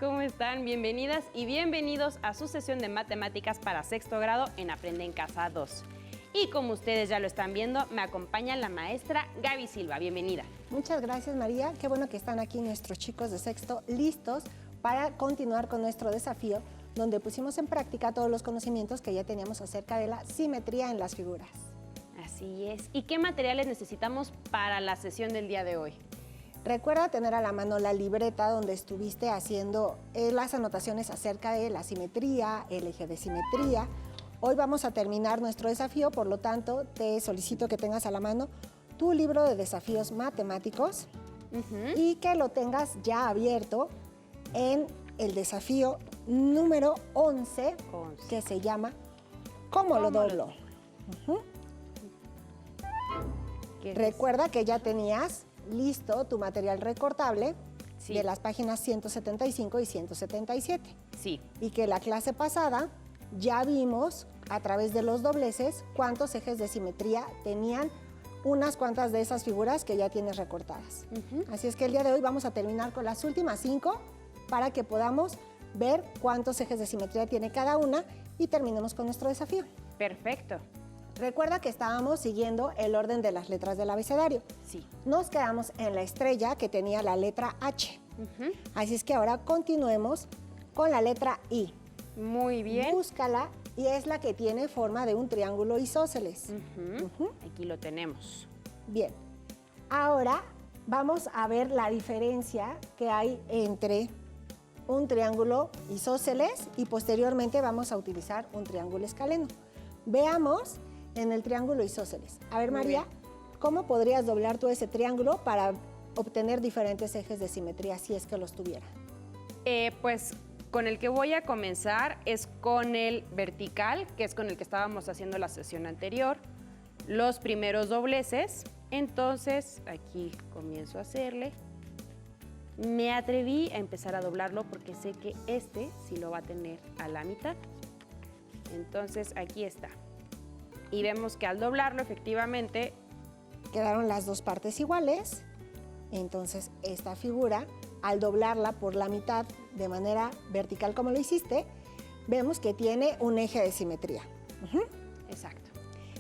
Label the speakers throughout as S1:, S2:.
S1: ¿cómo están? Bienvenidas y bienvenidos a su sesión de matemáticas para sexto grado en Aprende en Casa 2. Y como ustedes ya lo están viendo, me acompaña la maestra Gaby Silva. Bienvenida.
S2: Muchas gracias, María. Qué bueno que están aquí nuestros chicos de sexto listos para continuar con nuestro desafío, donde pusimos en práctica todos los conocimientos que ya teníamos acerca de la simetría en las figuras.
S1: Así es. ¿Y qué materiales necesitamos para la sesión del día de hoy?
S2: Recuerda tener a la mano la libreta donde estuviste haciendo las anotaciones acerca de la simetría, el eje de simetría. Hoy vamos a terminar nuestro desafío, por lo tanto, te solicito que tengas a la mano tu libro de desafíos matemáticos y que lo tengas ya abierto en el desafío número 11, que se llama ¿Cómo lo doblo? Recuerda que ya tenías listo tu material recortable de las páginas 175 y 177.
S1: Sí.
S2: Y que la clase pasada ya vimos a través de los dobleces cuántos ejes de simetría tenían unas cuantas de esas figuras que ya tienes recortadas. Así es que el día de hoy vamos a terminar con las últimas 5 para que podamos ver cuántos ejes de simetría tiene cada una y terminemos con nuestro desafío.
S1: Perfecto.
S2: Recuerda que estábamos siguiendo el orden de las letras del abecedario.
S1: Sí.
S2: Nos quedamos en la estrella que tenía la letra H. Así es que ahora continuemos con la letra I.
S1: Muy bien.
S2: Búscala y es la que tiene forma de un triángulo isósceles.
S1: Aquí lo tenemos.
S2: Bien. Ahora vamos a ver la diferencia que hay entre un triángulo isósceles y posteriormente vamos a utilizar un triángulo escaleno. Veamos en el triángulo isósceles. A ver, María, ¿cómo podrías doblar tú ese triángulo para obtener diferentes ejes de simetría si es que los tuviera?
S1: Pues con el que voy a comenzar es con el vertical, que es con el que estábamos haciendo la sesión anterior, los primeros dobleces. Entonces, aquí comienzo a hacerle. Me atreví a empezar a doblarlo porque sé que este sí lo va a tener a la mitad. Entonces, aquí está. Y vemos que al doblarlo, efectivamente,
S2: quedaron las dos partes iguales. Entonces, esta figura, al doblarla por la mitad de manera vertical como lo hiciste, vemos que tiene un eje de simetría.
S1: Exacto.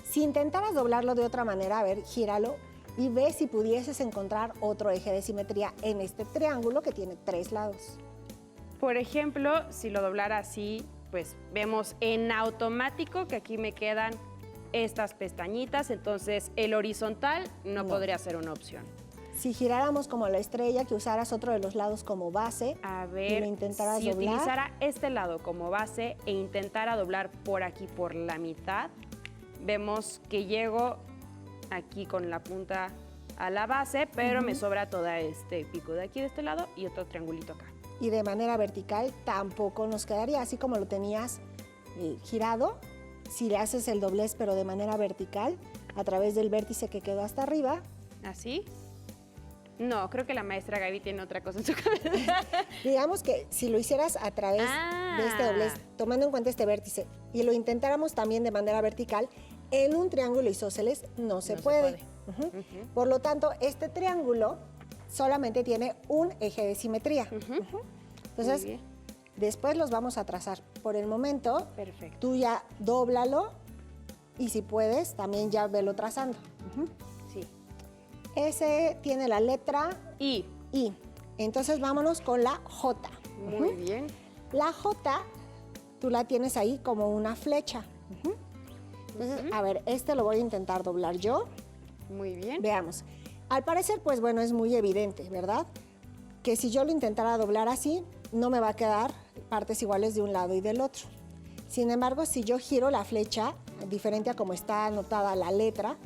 S2: Si intentaras doblarlo de otra manera, a ver, gíralo y ve si pudieses encontrar otro eje de simetría en este triángulo que tiene 3 lados.
S1: Por ejemplo, si lo doblara así, pues vemos en automático que aquí me quedan estas pestañitas, entonces el horizontal no podría ser una opción.
S2: Si giráramos como la estrella, que usaras otro de los lados como base,
S1: a ver,
S2: y lo intentaras
S1: si
S2: doblar,
S1: utilizara este lado como base e intentara doblar por aquí por la mitad, vemos que llego aquí con la punta a la base, pero me sobra todo este pico de aquí de este lado y otro triangulito acá.
S2: Y de manera vertical tampoco nos quedaría, así como lo tenías girado. Si le haces el doblez pero de manera vertical, a través del vértice que quedó hasta arriba.
S1: ¿Así? No, creo que la maestra Gaby tiene otra cosa en su cabeza.
S2: Digamos que si lo hicieras a través de este doblez, tomando en cuenta este vértice, y lo intentáramos también de manera vertical, en un triángulo isósceles no se puede. Por lo tanto, este triángulo solamente tiene un eje de simetría. Entonces, después los vamos a trazar. Por el momento, tú ya dóblalo y si puedes, también ya velo trazando.
S1: Sí.
S2: Ese tiene la letra
S1: I.
S2: Entonces, vámonos con la J.
S1: Muy bien.
S2: La J, tú la tienes ahí como una flecha. Entonces, a ver, este lo voy a intentar doblar yo.
S1: Muy bien.
S2: Veamos. Al parecer, pues bueno, es muy evidente, ¿verdad? Que si yo lo intentara doblar así, no me va a quedar partes iguales de un lado y del otro. Sin embargo, si yo giro la flecha, diferente a como está anotada la letra,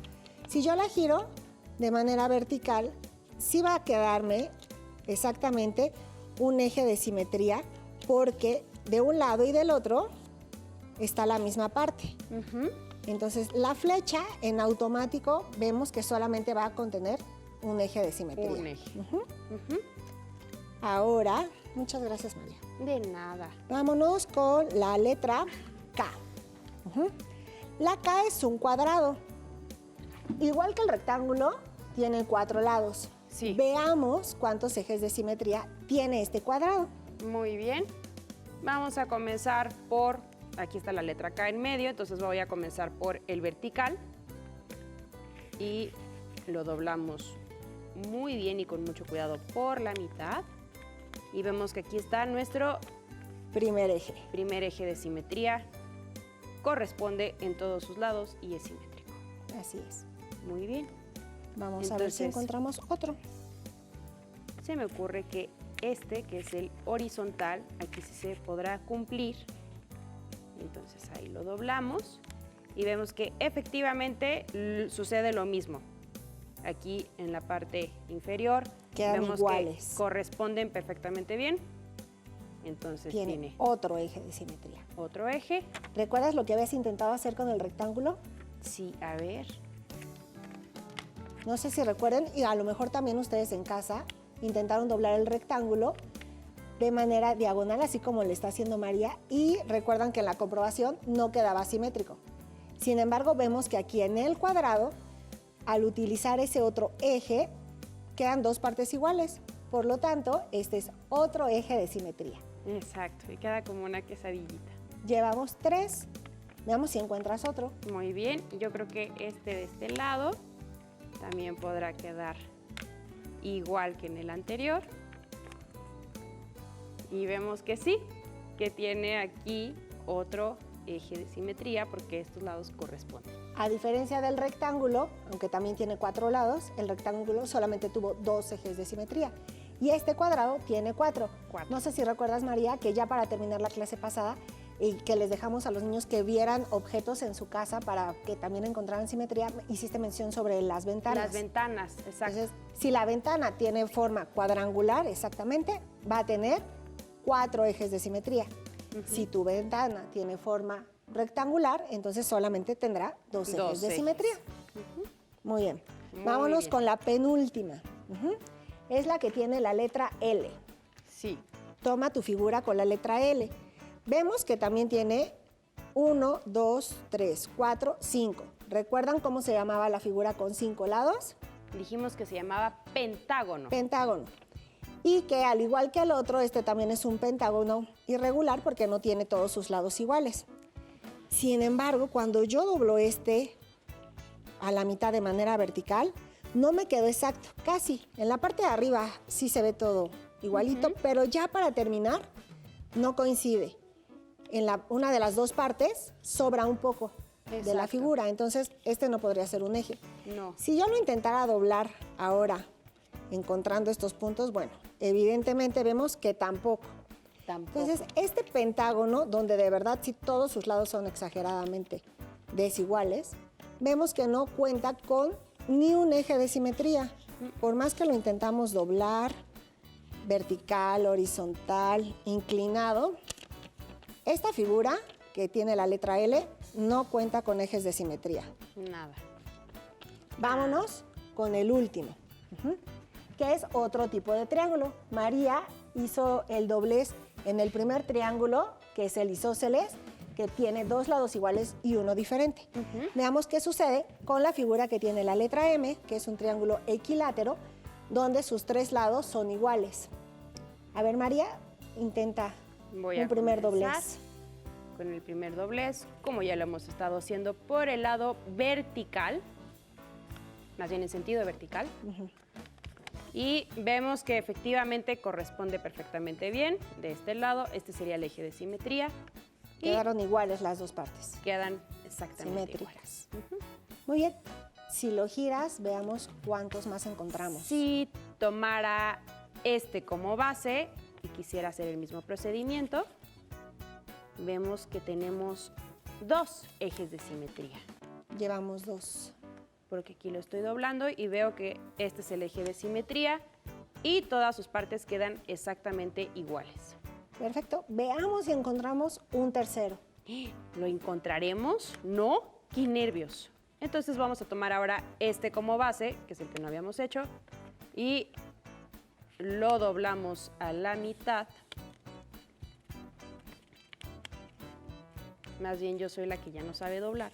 S2: si yo la giro de manera vertical, sí va a quedarme exactamente un eje de simetría, porque de un lado y del otro está la misma parte. Entonces, la flecha en automático vemos que solamente va a contener un eje de simetría.
S1: Un eje.
S2: Ahora, muchas gracias, María.
S1: De nada.
S2: Vámonos con la letra K. La K es un cuadrado. Igual que el rectángulo, tiene 4 lados.
S1: Sí.
S2: Veamos cuántos ejes de simetría tiene este cuadrado.
S1: Muy bien. Vamos a comenzar por, aquí está la letra K en medio, entonces voy a comenzar por el vertical y lo doblamos muy bien y con mucho cuidado por la mitad. Y vemos que aquí está nuestro
S2: Primer eje.
S1: primer eje de simetría. Corresponde en todos sus lados y es simétrico.
S2: Así es.
S1: Muy bien.
S2: Vamos a ver si
S1: Entonces,
S2: encontramos otro.
S1: se me ocurre que este, que es el horizontal, aquí sí se podrá cumplir. Entonces ahí lo doblamos y vemos que efectivamente sucede lo mismo. Aquí en la parte inferior
S2: Quedan
S1: vemos
S2: iguales.
S1: que corresponden perfectamente bien. Entonces
S2: Tiene
S1: tiene
S2: otro eje de simetría.
S1: otro eje.
S2: ¿Recuerdas lo que habías intentado hacer con el rectángulo?
S1: Sí, a ver.
S2: No sé si recuerden, y a lo mejor también ustedes en casa intentaron doblar el rectángulo de manera diagonal, así como le está haciendo María, y recuerdan que en la comprobación no quedaba simétrico. Sin embargo, vemos que aquí en el cuadrado, al utilizar ese otro eje, quedan dos partes iguales. Por lo tanto, este es otro eje de simetría.
S1: Exacto, y queda como una quesadillita.
S2: Llevamos 3. Veamos si encuentras otro.
S1: Muy bien, yo creo que este de este lado también podrá quedar igual que en el anterior. Y vemos que sí, que tiene aquí otro eje de simetría porque estos lados corresponden.
S2: A diferencia del rectángulo, aunque también tiene 4 lados, el rectángulo solamente tuvo 2 ejes de simetría. Y este cuadrado tiene 4. No sé si recuerdas, María, que ya para terminar la clase pasada y que les dejamos a los niños que vieran objetos en su casa para que también encontraran simetría, hiciste mención sobre las ventanas.
S1: Las ventanas, exacto.
S2: Entonces, si la ventana tiene forma cuadrangular, exactamente, va a tener 4 ejes de simetría. Si tu ventana tiene forma rectangular, entonces solamente tendrá 2 ejes de simetría. Muy bien. Vámonos
S1: bien.
S2: con la penúltima. Es la que tiene la letra L.
S1: Sí,
S2: Toma tu figura con la letra L. Vemos que también tiene 1, 2, 3, 4, 5. ¿Recuerdan cómo se llamaba la figura con 5 lados?
S1: dijimos que se llamaba pentágono.
S2: Pentágono. Y que al igual que el otro, este también es un pentágono irregular porque no tiene todos sus lados iguales. Sin embargo, cuando yo doblo este a la mitad de manera vertical, no me quedó exacto, casi. En la parte de arriba sí se ve todo igualito, pero ya para terminar no coincide. En una de las dos partes sobra un poco de la
S1: Exacto.
S2: figura, entonces este no podría ser un eje.
S1: No.
S2: Si yo lo intentara doblar ahora, encontrando estos puntos, bueno, evidentemente vemos que tampoco. Entonces, este pentágono, donde de verdad sí todos sus lados son exageradamente desiguales, vemos que no cuenta con ni un eje de simetría. Por más que lo intentamos doblar, vertical, horizontal, inclinado, esta figura que tiene la letra L no cuenta con ejes de simetría.
S1: Nada.
S2: Vámonos con el último, que es otro tipo de triángulo. María hizo el doblez en el primer triángulo, que es el isósceles, que tiene dos lados iguales y uno diferente. Veamos qué sucede con la figura que tiene la letra M, que es un triángulo equilátero, donde sus tres lados son iguales. A ver, María, intenta
S1: Voy a
S2: un primer
S1: comenzar
S2: doblez.
S1: con el primer doblez, como ya lo hemos estado haciendo por el lado vertical, más bien en sentido vertical. Y vemos que efectivamente corresponde perfectamente bien de este lado. Este sería el eje de simetría. Y
S2: Quedaron iguales las dos partes.
S1: quedan exactamente
S2: Simétricas.
S1: iguales.
S2: Muy bien. Si lo giras, veamos cuántos más encontramos.
S1: Si tomara este como base y quisiera hacer el mismo procedimiento, vemos que tenemos dos ejes de simetría.
S2: Llevamos dos.
S1: Porque aquí lo estoy doblando y veo que este es el eje de simetría y todas sus partes quedan exactamente iguales.
S2: Perfecto. Veamos si encontramos un tercero.
S1: ¿Lo encontraremos? No, qué nervios. Entonces vamos a tomar ahora este como base, que es el que no habíamos hecho, y lo doblamos a la mitad. Más bien yo soy la que ya no sabe doblar.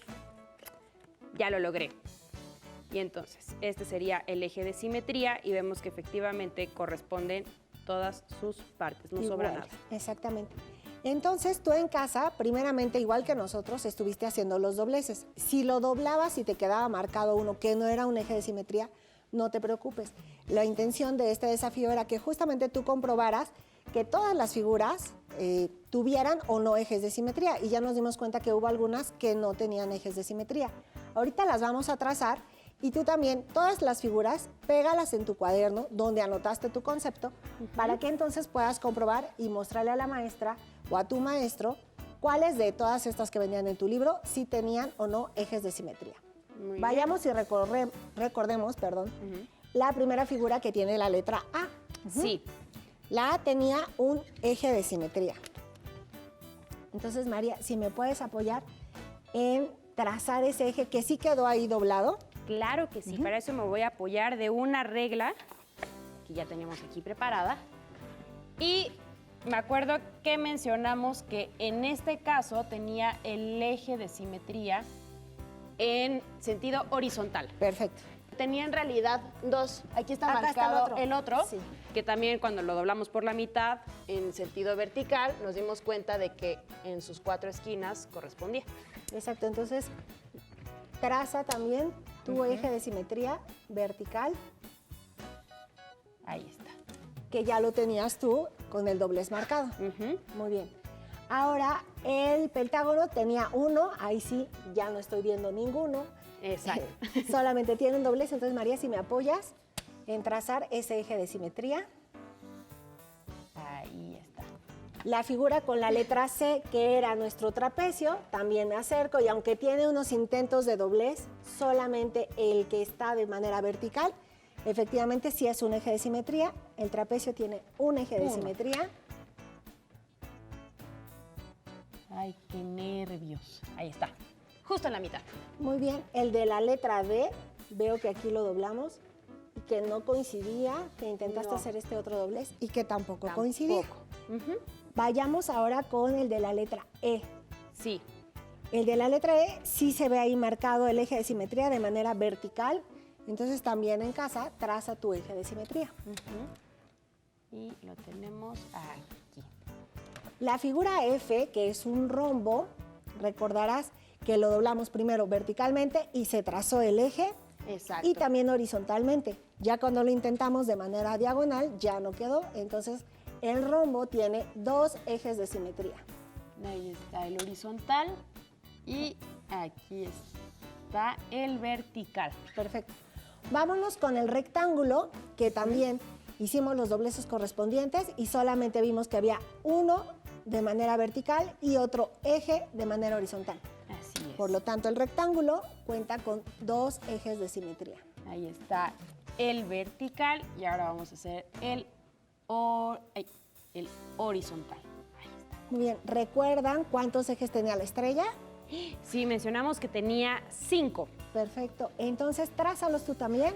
S1: Ya lo logré. Y entonces, este sería el eje de simetría y vemos que efectivamente corresponden todas sus partes, no sobra nada.
S2: Exactamente. Entonces, tú en casa, primeramente, igual que nosotros, estuviste haciendo los dobleces. Si lo doblabas y te quedaba marcado uno que no era un eje de simetría, no te preocupes. La intención de este desafío era que justamente tú comprobaras que todas las figuras tuvieran o no ejes de simetría. Y ya nos dimos cuenta que hubo algunas que no tenían ejes de simetría. Ahorita las vamos a trazar y tú también, todas las figuras, pégalas en tu cuaderno donde anotaste tu concepto para que entonces puedas comprobar y mostrarle a la maestra o a tu maestro cuáles de todas estas que venían en tu libro sí tenían o no ejes de simetría.
S1: Muy bien.
S2: Vayamos y recordemos, la primera figura que tiene la letra A.
S1: Sí.
S2: La A tenía un eje de simetría. Entonces, María, si me puedes apoyar en trazar ese eje que sí quedó ahí doblado.
S1: Claro que sí, para eso me voy a apoyar de una regla que ya teníamos aquí preparada. Y me acuerdo que mencionamos que en este caso tenía el eje de simetría en sentido horizontal.
S2: Perfecto.
S1: Tenía en realidad dos. Aquí está
S2: Acá está
S1: marcado el otro,
S2: Sí.
S1: que también cuando lo doblamos por la mitad en sentido vertical, nos dimos cuenta de que en sus 4 esquinas correspondía.
S2: Exacto, entonces traza también tu eje de simetría vertical,
S1: Ahí está.
S2: que ya lo tenías tú con el doblez marcado. Muy bien. Ahora, el pentágono tenía 1, ahí sí, ya no estoy viendo ninguno.
S1: Exacto.
S2: Solamente tiene un doblez, entonces María, si me apoyas en trazar ese eje de simetría.
S1: Ahí está.
S2: La figura con la letra C, que era nuestro trapecio, también me acerco y aunque tiene unos intentos de doblez, solamente el que está de manera vertical, efectivamente sí es un eje de simetría. El trapecio tiene un eje de simetría.
S1: Ay, qué nervios. Ahí está. Justo en la mitad.
S2: Muy bien, el de la letra D, veo que aquí lo doblamos y que no coincidía, que intentaste
S1: No.
S2: hacer este otro doblez y que tampoco coincidía.
S1: Ujú.
S2: Vayamos ahora con el de la letra E.
S1: Sí.
S2: El de la letra E sí se ve ahí marcado el eje de simetría de manera vertical, entonces también en casa traza tu eje de simetría.
S1: Y lo tenemos aquí.
S2: La figura F, que es un rombo, recordarás que lo doblamos primero verticalmente y se trazó el eje
S1: Exacto.
S2: y también horizontalmente. Ya cuando lo intentamos de manera diagonal ya no quedó, entonces el rombo tiene 2 ejes de simetría.
S1: Ahí está el horizontal y aquí está el vertical.
S2: Perfecto. Vámonos con el rectángulo, que también hicimos los dobleces correspondientes y solamente vimos que había uno de manera vertical y otro eje de manera horizontal.
S1: Así es.
S2: Por lo tanto, el rectángulo cuenta con 2 ejes de simetría.
S1: Ahí está el vertical y ahora vamos a hacer el horizontal. Ahí está.
S2: Muy bien, ¿recuerdan cuántos ejes tenía la estrella?
S1: Sí, mencionamos que tenía 5.
S2: Perfecto, entonces trázalos tú también,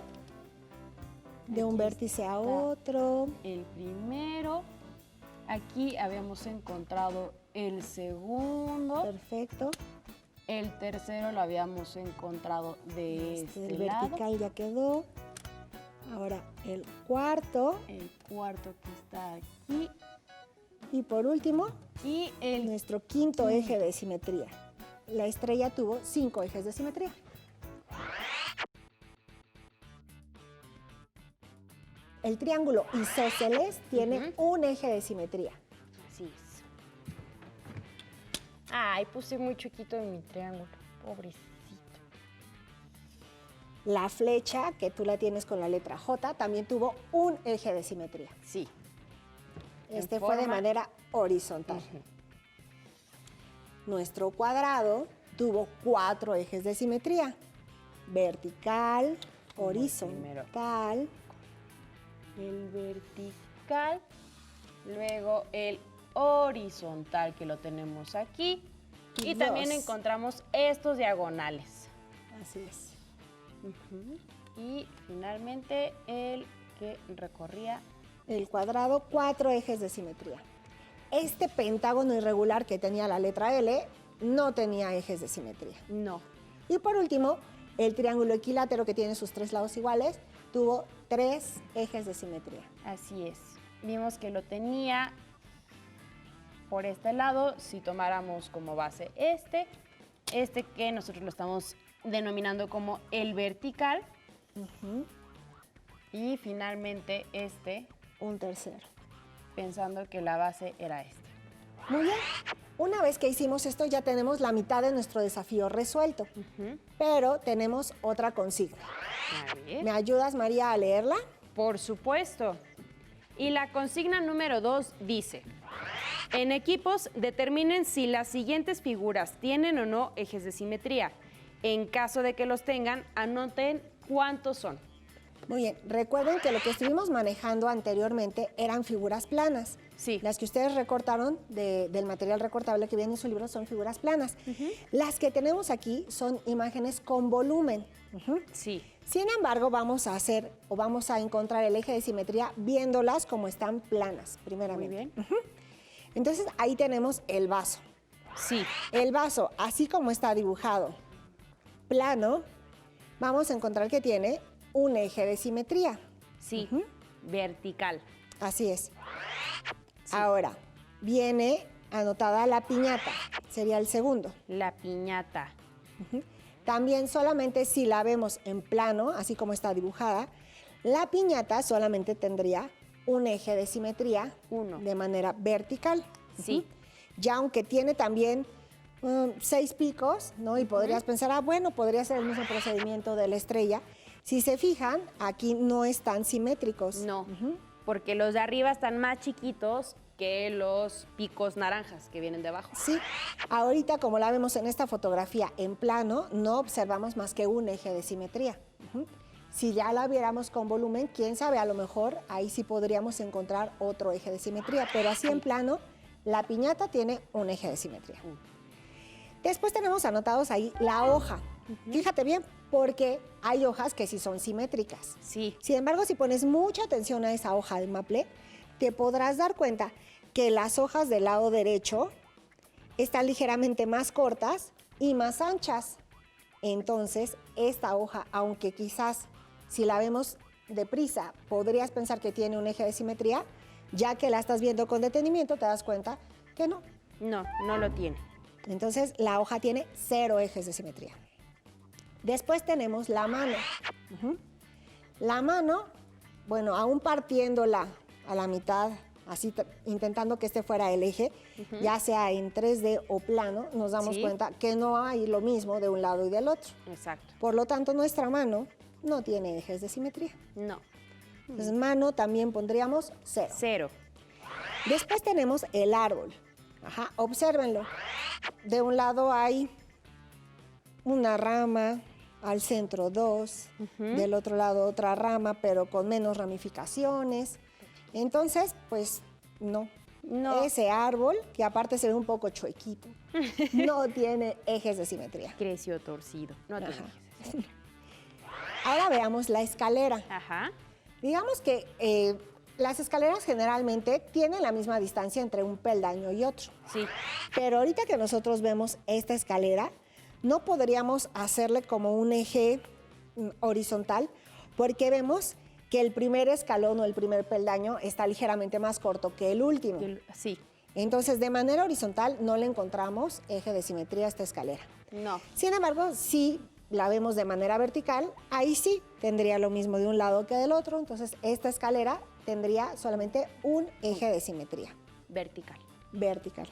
S2: de un
S1: Aquí
S2: vértice a
S1: está.
S2: otro.
S1: El primero, aquí habíamos encontrado el segundo,
S2: Perfecto,
S1: el tercero lo habíamos encontrado de este
S2: el
S1: lado,
S2: vertical ya quedó. Ahora el cuarto
S1: el cuarto que está aquí
S2: y por último,
S1: y el
S2: nuestro quinto eje de simetría. La estrella tuvo 5 ejes de simetría. El triángulo isósceles tiene un eje de simetría.
S1: Así es. Ay, puse muy chiquito en mi triángulo, pobrecito.
S2: La flecha, que tú la tienes con la letra J, también tuvo un eje de simetría.
S1: Sí.
S2: Este
S1: En
S2: fue de
S1: forma-
S2: manera horizontal. Nuestro cuadrado tuvo 4 ejes de simetría. Vertical,
S1: Como el
S2: horizontal,
S1: El vertical, luego el horizontal que lo tenemos aquí
S2: Y
S1: y también
S2: 2.
S1: encontramos estos diagonales.
S2: así es.
S1: Y finalmente el que recorría.
S2: El cuadrado, 4 ejes de simetría. Este pentágono irregular que tenía la letra L no tenía ejes de simetría.
S1: No.
S2: Y por último, el triángulo equilátero que tiene sus 3 lados iguales tuvo 3 ejes de simetría.
S1: Así es. vimos que lo tenía por este lado. Si tomáramos como base este que nosotros lo estamos denominando como el vertical. Y finalmente
S2: Un tercero.
S1: pensando que la base era este.
S2: Muy bien. Una vez que hicimos esto, ya tenemos la mitad de nuestro desafío resuelto. Pero tenemos otra consigna.
S1: A ver.
S2: ¿Me ayudas, María, a leerla?
S1: Por supuesto. Y la consigna número 2 dice: en equipos, determinen si las siguientes figuras tienen o no ejes de simetría. En caso de que los tengan, anoten cuántos son.
S2: Muy bien. Recuerden que lo que estuvimos manejando anteriormente eran figuras planas.
S1: Sí.
S2: Las que ustedes recortaron del material recortable que viene en su libro son figuras planas. Las que tenemos aquí son imágenes con volumen.
S1: Sí.
S2: Sin embargo, vamos a encontrar el eje de simetría viéndolas como están planas,
S1: Muy
S2: primeramente.
S1: bien.
S2: Entonces, ahí tenemos el vaso.
S1: Sí.
S2: El vaso, así como está dibujado plano, vamos a encontrar que tiene un eje de simetría.
S1: Sí. Vertical.
S2: Así es. Ahora, viene anotada la piñata, sería el segundo.
S1: La piñata.
S2: También solamente si la vemos en plano, así como está dibujada, la piñata solamente tendría un eje de simetría
S1: Uno.
S2: de manera vertical.
S1: Sí.
S2: Ya aunque tiene también 6 picos, ¿no? Y podrías pensar, bueno, podría ser el mismo procedimiento de la estrella. Si se fijan, aquí no están simétricos.
S1: No, porque los de arriba están más chiquitos que los picos naranjas que vienen de abajo.
S2: Sí, ahorita como la vemos en esta fotografía en plano, no observamos más que un eje de simetría. Si ya la viéramos con volumen, quién sabe, a lo mejor ahí sí podríamos encontrar otro eje de simetría, pero así en plano, la piñata tiene un eje de simetría. Después tenemos anotados ahí la hoja. Fíjate bien, porque hay hojas que sí son simétricas.
S1: Sí.
S2: Sin embargo, si pones mucha atención a esa hoja de maple, te podrás dar cuenta que las hojas del lado derecho están ligeramente más cortas y más anchas. Entonces, esta hoja, aunque quizás si la vemos deprisa, podrías pensar que tiene un eje de simetría, ya que la estás viendo con detenimiento, te das cuenta que no.
S1: No, no lo tiene.
S2: Entonces, la hoja tiene 0 ejes de simetría. Después tenemos la mano. La mano, bueno, aún partiéndola a la mitad, así intentando que este fuera el eje, ya sea en 3D o plano, nos damos cuenta que no hay lo mismo de un lado y del otro.
S1: Exacto.
S2: Por lo tanto, nuestra mano no tiene ejes de simetría.
S1: No.
S2: Entonces, mano también pondríamos 0.
S1: 0.
S2: Después tenemos el árbol. Obsérvenlo. De un lado hay una rama, al centro 2, del otro lado otra rama, pero con menos ramificaciones. Entonces, pues no. Ese árbol, que aparte se ve un poco chuequito, no tiene ejes de simetría.
S1: Creció torcido. No tiene ejes.
S2: Ahora veamos la escalera.
S1: Ajá.
S2: Digamos que las escaleras generalmente tienen la misma distancia entre un peldaño y otro.
S1: Sí.
S2: Pero ahorita que nosotros vemos esta escalera, no podríamos hacerle como un eje horizontal porque vemos que el primer escalón o el primer peldaño está ligeramente más corto que el último.
S1: Sí.
S2: Entonces, de manera horizontal no le encontramos eje de simetría a esta escalera.
S1: No.
S2: Sin embargo, si la vemos de manera vertical, ahí sí tendría lo mismo de un lado que del otro. Entonces, esta escalera tendría solamente un eje de simetría.
S1: Vertical.
S2: Vertical.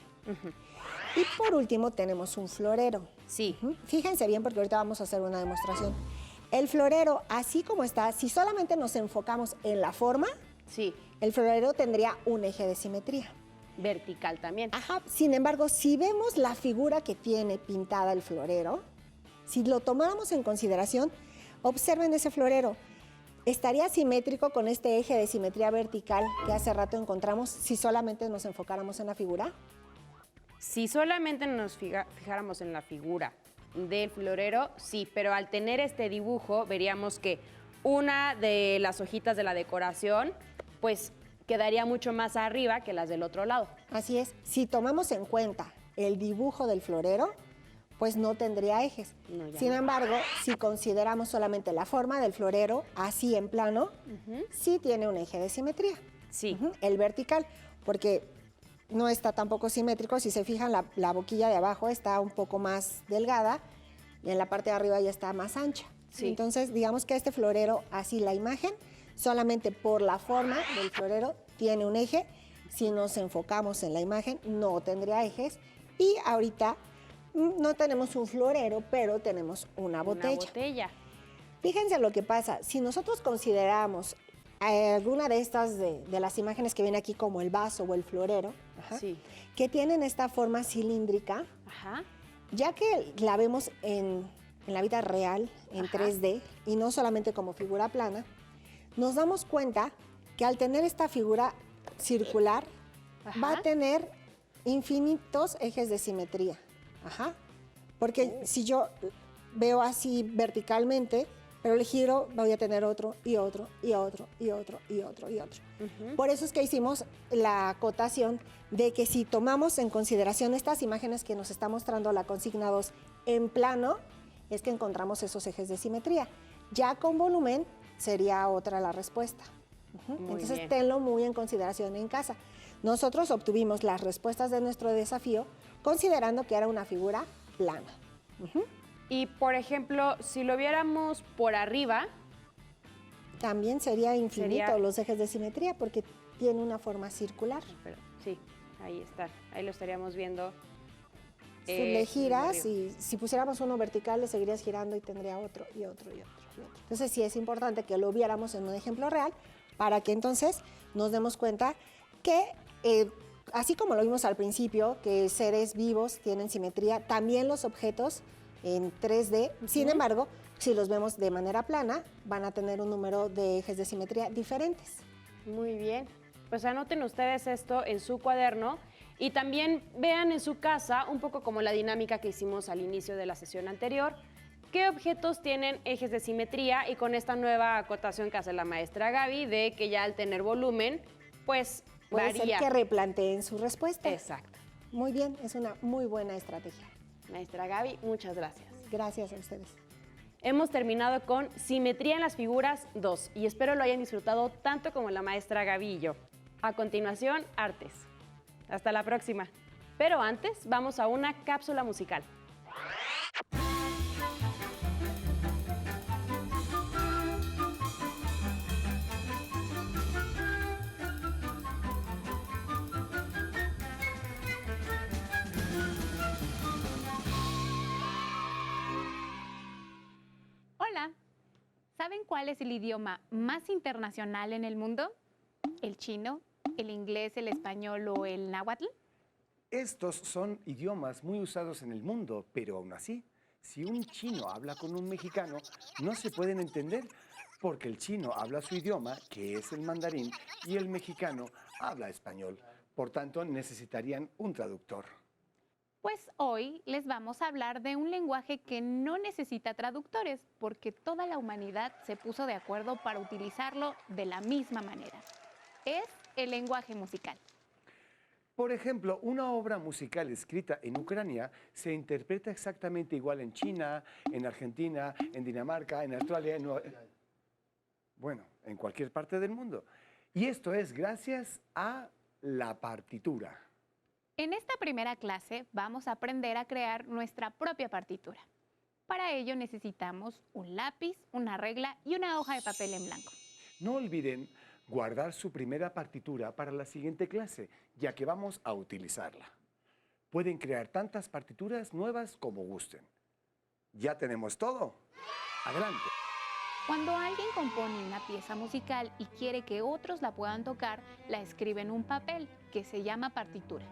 S2: Y por último tenemos un florero.
S1: Sí.
S2: Fíjense bien porque ahorita vamos a hacer una demostración. El florero, así como está, si solamente nos enfocamos en la forma,
S1: Sí.
S2: el florero tendría un eje de simetría.
S1: Vertical también.
S2: Sin embargo, si vemos la figura que tiene pintada el florero, si lo tomáramos en consideración, observen ese florero. ¿Estaría simétrico con este eje de simetría vertical que hace rato encontramos si solamente nos enfocáramos en la figura?
S1: Si solamente nos fijáramos en la figura del florero, sí, pero al tener este dibujo veríamos que una de las hojitas de la decoración pues quedaría mucho más arriba que las del otro lado.
S2: Así es. Si tomamos en cuenta el dibujo del florero, pues no tendría ejes.
S1: No, ya
S2: Sin
S1: no.
S2: embargo, si consideramos solamente la forma del florero, así en plano, sí tiene un eje de simetría.
S1: Sí.
S2: El vertical, porque no está tampoco simétrico. Si se fijan, la boquilla de abajo está un poco más delgada y en la parte de arriba ya está más ancha.
S1: Sí.
S2: Entonces, digamos que este florero, así la imagen, solamente por la forma del florero tiene un eje. Si nos enfocamos en la imagen, no tendría ejes. Y ahorita no tenemos un florero, pero tenemos una botella.
S1: Una botella.
S2: Fíjense lo que pasa. Si nosotros consideramos alguna de estas de las imágenes que viene aquí como el vaso o el florero,
S1: Sí.
S2: que tienen esta forma cilíndrica,
S1: Ajá.
S2: ya que la vemos en la vida real, en
S1: Ajá.
S2: 3D, y no solamente como figura plana, nos damos cuenta que al tener esta figura circular,
S1: Ajá.
S2: va a tener infinitos ejes de simetría. Ajá. Porque si yo veo así verticalmente, pero el giro voy a tener otro y otro y otro y otro y otro y otro.
S1: Ujú.
S2: Por eso es que hicimos la acotación de que si tomamos en consideración estas imágenes que nos está mostrando la consigna 2 en plano, es que encontramos esos ejes de simetría. Ya con volumen sería otra la respuesta.
S1: Muy
S2: Entonces
S1: bien.
S2: tenlo muy en consideración en casa. Nosotros obtuvimos las respuestas de nuestro desafío considerando que era una figura plana.
S1: Y, por ejemplo, si lo viéramos por arriba,
S2: También sería infinito
S1: Sería-
S2: los ejes de simetría porque tiene una forma circular.
S1: pero sí, ahí está. Ahí lo estaríamos viendo.
S2: Si le giras
S1: desde arriba.
S2: y si pusiéramos uno vertical le seguirías girando y tendría otro y otro y otro y otro. Entonces sí es importante que lo viéramos en un ejemplo real para que entonces nos demos cuenta que así como lo vimos al principio, que seres vivos tienen simetría, también los objetos en 3D, sin embargo, si los vemos de manera plana, van a tener un número de ejes de simetría diferentes.
S1: Muy bien. Pues anoten ustedes esto en su cuaderno y también vean en su casa un poco como la dinámica que hicimos al inicio de la sesión anterior. ¿Qué objetos tienen ejes de simetría? Y con esta nueva acotación que hace la maestra Gaby de que ya al tener volumen, pues
S2: Puede
S1: varía.
S2: ser que replanteen su respuesta.
S1: Exacto.
S2: Muy bien, es una muy buena estrategia.
S1: Maestra Gaby, muchas gracias.
S2: Gracias a ustedes.
S1: Hemos terminado con Simetría en las figuras 2 y espero lo hayan disfrutado tanto como la maestra Gaby y yo. A continuación, artes. Hasta la próxima. Pero antes, vamos a una cápsula musical.
S3: Hola, ¿saben cuál es el idioma más internacional en el mundo? ¿El chino, el inglés, el español o el náhuatl?
S4: Estos son idiomas muy usados en el mundo, pero aún así, si un chino habla con un mexicano, no se pueden entender, porque el chino habla su idioma, que es el mandarín, y el mexicano habla español. Por tanto, necesitarían un traductor.
S3: Pues hoy les vamos a hablar de un lenguaje que no necesita traductores, porque toda la humanidad se puso de acuerdo para utilizarlo de la misma manera. Es el lenguaje musical.
S4: Por ejemplo, una obra musical escrita en Ucrania se interpreta exactamente igual en China, en Argentina, en Dinamarca, en Australia, bueno, en cualquier parte del mundo. Y esto es gracias a la partitura.
S3: En esta primera clase vamos a aprender a crear nuestra propia partitura. Para ello necesitamos un lápiz, una regla y una hoja de papel en blanco.
S4: No olviden guardar su primera partitura para la siguiente clase, ya que vamos a utilizarla. Pueden crear tantas partituras nuevas como gusten. ¿Ya tenemos todo? Adelante.
S3: Cuando alguien compone una pieza musical y quiere que otros la puedan tocar, la escribe en un papel que se llama partitura.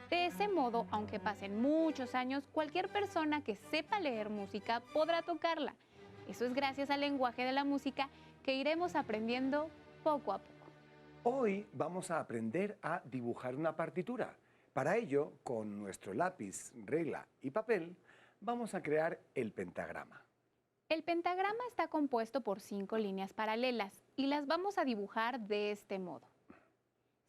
S3: De ese modo, aunque pasen muchos años, cualquier persona que sepa leer música podrá tocarla. Eso es gracias al lenguaje de la música que iremos aprendiendo poco a poco.
S4: Hoy vamos a aprender a dibujar una partitura. Para ello, con nuestro lápiz, regla y papel, vamos a crear el pentagrama.
S3: El pentagrama está compuesto por 5 líneas paralelas y las vamos a dibujar de este modo.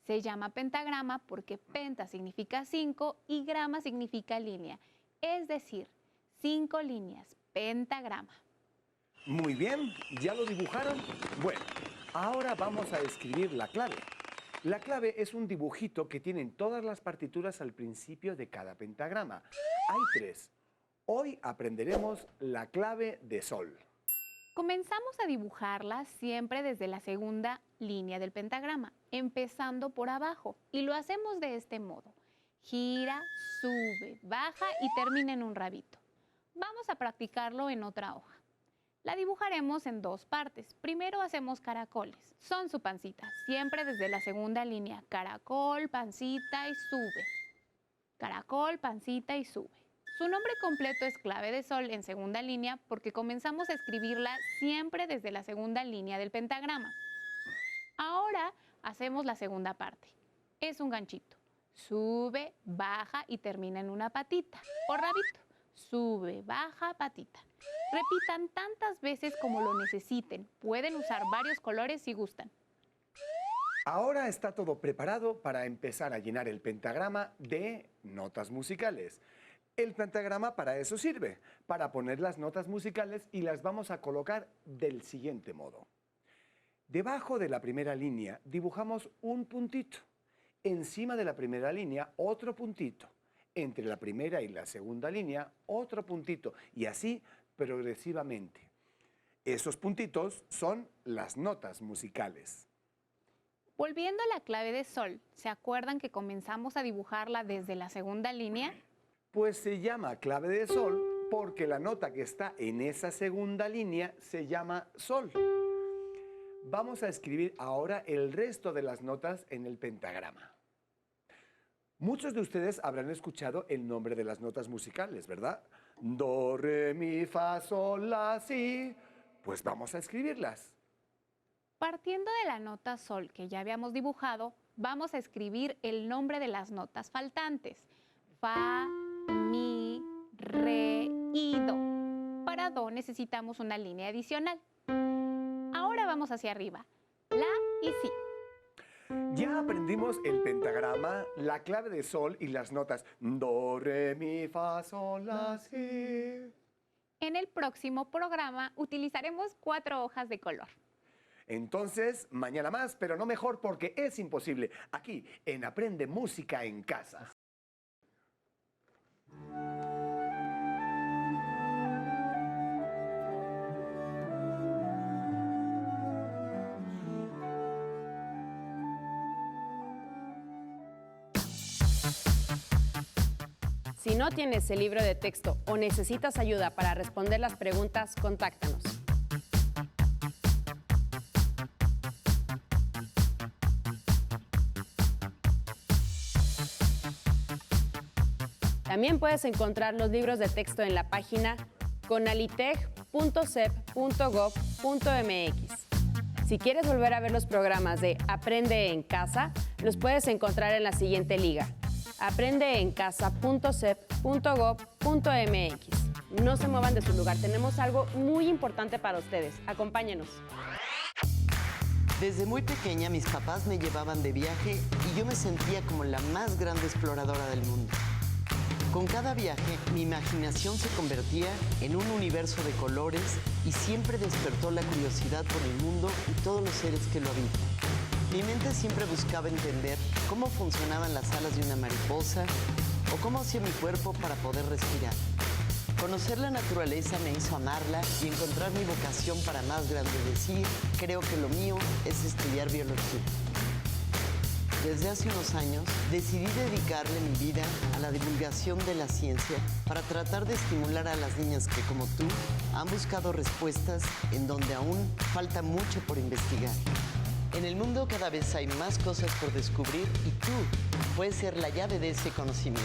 S3: Se llama pentagrama porque penta significa 5 y grama significa línea, es decir, 5 líneas, pentagrama.
S4: Muy bien, ¿ya lo dibujaron? Bueno, ahora vamos a escribir la clave. La clave es un dibujito que tienen todas las partituras al principio de cada pentagrama. Hay 3. Hoy aprenderemos la clave de sol.
S3: Comenzamos a dibujarla siempre desde la segunda línea del pentagrama, empezando por abajo, y lo hacemos de este modo. Gira, sube, baja y termina en un rabito. Vamos a practicarlo en otra hoja. La dibujaremos en 2 partes. Primero hacemos caracoles. Son su pancita, siempre desde la segunda línea. Caracol, pancita y sube. Caracol, pancita y sube. Su nombre completo es clave de sol en segunda línea porque comenzamos a escribirla siempre desde la segunda línea del pentagrama. Ahora hacemos la segunda parte. Es un ganchito. Sube, baja y termina en una patita o rabito. Sube, baja, patita. Repitan tantas veces como lo necesiten. Pueden usar varios colores si gustan.
S4: Ahora está todo preparado para empezar a llenar el pentagrama de notas musicales. El pentagrama para eso sirve, para poner las notas musicales, y las vamos a colocar del siguiente modo. Debajo de la primera línea dibujamos un puntito. Encima de la primera línea otro puntito. Entre la primera y la segunda línea otro puntito, y así progresivamente. Esos puntitos son las notas musicales.
S3: Volviendo a la clave de sol, ¿se acuerdan que comenzamos a dibujarla desde la segunda línea?
S4: Pues se llama clave de sol porque la nota que está en esa segunda línea se llama sol. Vamos a escribir ahora el resto de las notas en el pentagrama. Muchos de ustedes habrán escuchado el nombre de las notas musicales, ¿verdad? Do, re, mi, fa, sol, la, si. Pues vamos a escribirlas.
S3: Partiendo de la nota sol que ya habíamos dibujado, vamos a escribir el nombre de las notas faltantes. Fa, mi, re y do. Para do necesitamos una línea adicional. Ahora vamos hacia arriba. La y si.
S4: Ya aprendimos el pentagrama, la clave de sol y las notas do, re, mi, fa, sol, la, si.
S3: En el próximo programa utilizaremos 4 hojas de color.
S4: Entonces, mañana más, pero no mejor porque es imposible. Aquí, en Aprende Música en Casa.
S1: Si no tienes el libro de texto o necesitas ayuda para responder las preguntas, contáctanos. También puedes encontrar los libros de texto en la página conaliteg.sep.gov.mx. Si quieres volver a ver los programas de Aprende en Casa, los puedes encontrar en la siguiente liga: aprendeencasa.sep.gov.mx. No se muevan de su lugar, tenemos algo muy importante para ustedes. Acompáñenos.
S5: Desde muy pequeña mis papás me llevaban de viaje y yo me sentía como la más grande exploradora del mundo. Con cada viaje, mi imaginación se convertía en un universo de colores y siempre despertó la curiosidad por el mundo y todos los seres que lo habitan. Mi mente siempre buscaba entender cómo funcionaban las alas de una mariposa o cómo hacía mi cuerpo para poder respirar. Conocer la naturaleza me hizo amarla y encontrar mi vocación para más grande decir, creo que lo mío es estudiar biología. Desde hace unos años decidí dedicarle mi vida a la divulgación de la ciencia para tratar de estimular a las niñas que, como tú, han buscado respuestas en donde aún falta mucho por investigar. En el mundo cada vez hay más cosas por descubrir y tú puedes ser la llave de ese conocimiento.